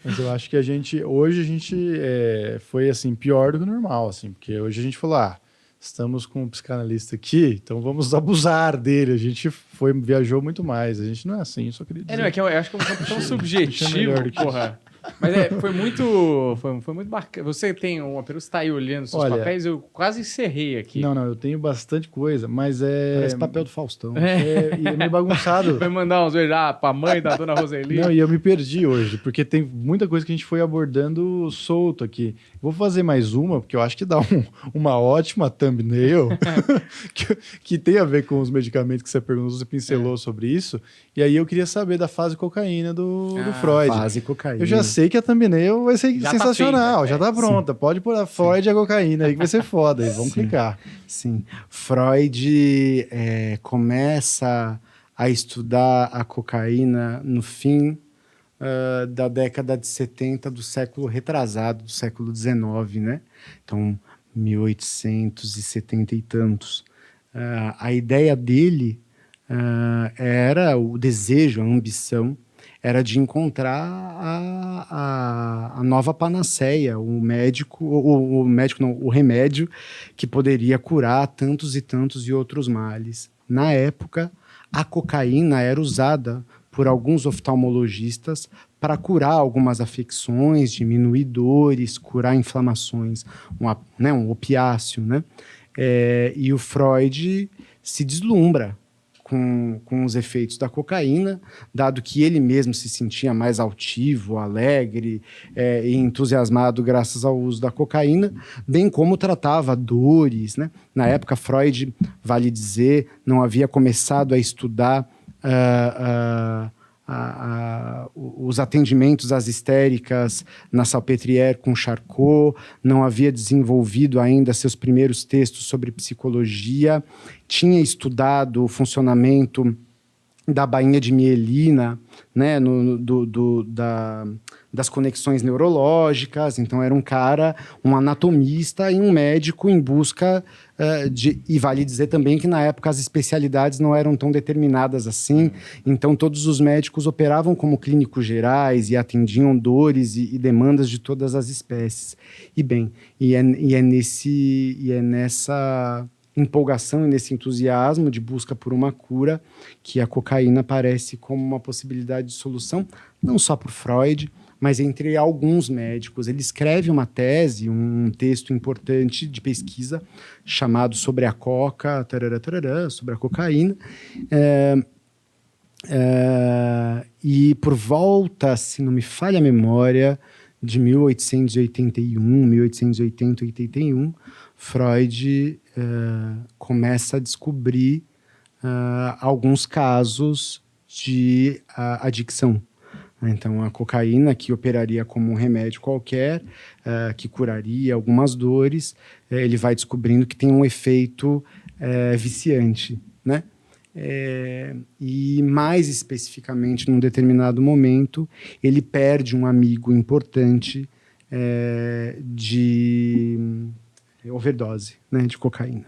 Mas eu acho que hoje a gente foi assim, pior do que o normal, assim, porque hoje a gente falou, estamos com um psicanalista aqui, então vamos abusar dele. A gente viajou muito mais. A gente não é assim, só queria dizer. Não, é que eu acho que é um campo tão subjetivo, melhor do que porra. Mas foi muito bacana. Você tem uma pergunta, você tá aí olhando seus papéis, eu quase encerrei aqui. Não, eu tenho bastante coisa, mas Parece papel do Faustão. E é meio bagunçado. Vai mandar uns beijos pra mãe da dona Roseli. Não, e eu me perdi hoje, porque tem muita coisa que a gente foi abordando solto aqui. Vou fazer mais uma, porque eu acho que dá uma ótima thumbnail que tem a ver com os medicamentos que você perguntou, você pincelou sobre isso. E aí eu queria saber da fase cocaína do Freud. Fase cocaína. Eu já sei que a thumbnail vai ser sensacional, tá feita, já tá pronta. Sim. Pode pôr a Freud e a cocaína aí que vai ser foda. Aí, vamos clicar. Sim. Freud começa a estudar a cocaína no fim da década de 70 do século retrasado, do século XIX, né? Então, 1870 e tantos. A ideia dele era o desejo, a ambição, era de encontrar a nova panaceia, o remédio que poderia curar tantos e tantos e outros males. Na época, a cocaína era usada por alguns oftalmologistas para curar algumas afecções, diminuir dores, curar inflamações, um opiáceo, né? E o Freud se deslumbra com os efeitos da cocaína, dado que ele mesmo se sentia mais altivo, alegre e entusiasmado graças ao uso da cocaína, bem como tratava dores, né? Na época, Freud, vale dizer, não havia começado a estudar os atendimentos às histéricas na Salpêtrière com Charcot, não havia desenvolvido ainda seus primeiros textos sobre psicologia, tinha estudado o funcionamento da bainha de mielina, né, das conexões neurológicas. Então era um anatomista e um médico em busca e vale dizer também que na época as especialidades não eram tão determinadas assim, então todos os médicos operavam como clínicos gerais e atendiam dores e demandas de todas as espécies. E é nessa empolgação e nesse entusiasmo de busca por uma cura que a cocaína aparece como uma possibilidade de solução, não só por Freud, mas entre alguns médicos. Ele escreve uma tese, um texto importante de pesquisa chamado Sobre a Coca, sobre a cocaína, e por volta, se não me falha a memória, de 1880, 81, Freud começa a descobrir alguns casos de adicção. Então, a cocaína, que operaria como um remédio qualquer, que curaria algumas dores, ele vai descobrindo que tem um efeito viciante, né? E mais especificamente, num determinado momento, ele perde um amigo importante de overdose, né, de cocaína.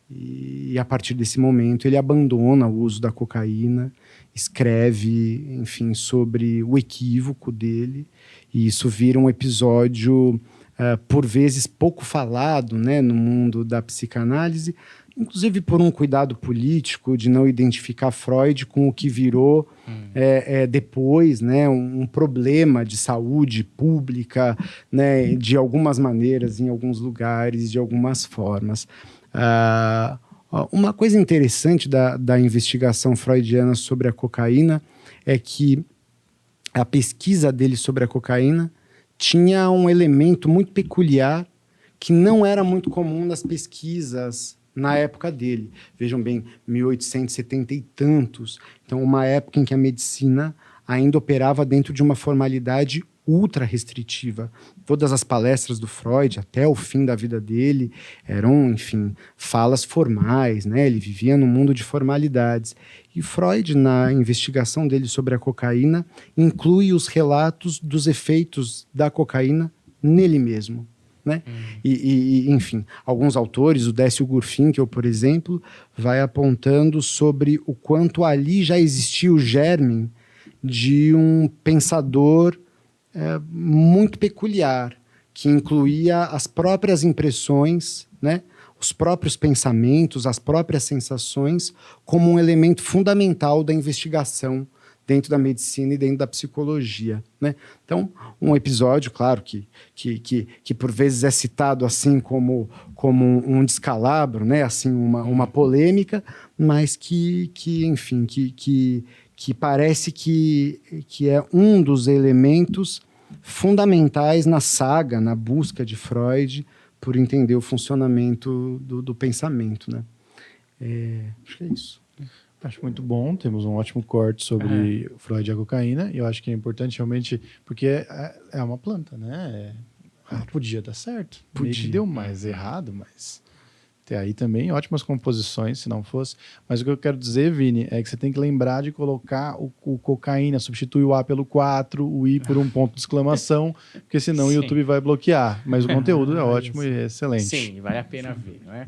E a partir desse momento ele abandona o uso da cocaína, escreve, enfim, sobre o equívoco dele, e isso vira um episódio, por vezes, pouco falado, né, no mundo da psicanálise, inclusive por um cuidado político de não identificar Freud com o que virou depois, né, um problema de saúde pública, né, de algumas maneiras, em alguns lugares, de algumas formas. Uma coisa interessante da investigação freudiana sobre a cocaína é que a pesquisa dele sobre a cocaína tinha um elemento muito peculiar que não era muito comum nas pesquisas na época dele. Vejam bem, 1870 e tantos. Então, uma época em que a medicina ainda operava dentro de uma formalidade ultra restritiva. Todas as palestras do Freud, até o fim da vida dele, eram, enfim, falas formais, né? Ele vivia num mundo de formalidades. E Freud, na investigação dele sobre a cocaína, inclui os relatos dos efeitos da cocaína nele mesmo, né? Enfim, alguns autores, o Décio Gurfinkel, por exemplo, vai apontando sobre o quanto ali já existia o germe de um pensador muito peculiar, que incluía as próprias impressões, né? Os próprios pensamentos, as próprias sensações, como um elemento fundamental da investigação dentro da medicina e dentro da psicologia, né? Então, um episódio, claro, que por vezes é citado assim como um descalabro, né? Assim, uma polêmica, mas enfim, que parece que é um dos elementos fundamentais na saga, na busca de Freud por entender o funcionamento do pensamento, né? Acho que é isso. Acho muito bom, temos um ótimo corte sobre Freud e a cocaína, e eu acho que é importante realmente, porque é uma planta, né? Podia dar certo, meio que deu mais errado, mas até aí também ótimas composições, se não fosse. Mas o que eu quero dizer, Vini, é que você tem que lembrar de colocar o cocaína, substitui o A pelo 4, o I por um ponto de exclamação, porque senão o YouTube vai bloquear. Mas o conteúdo é ótimo e excelente. Sim, vale a pena ver, não é?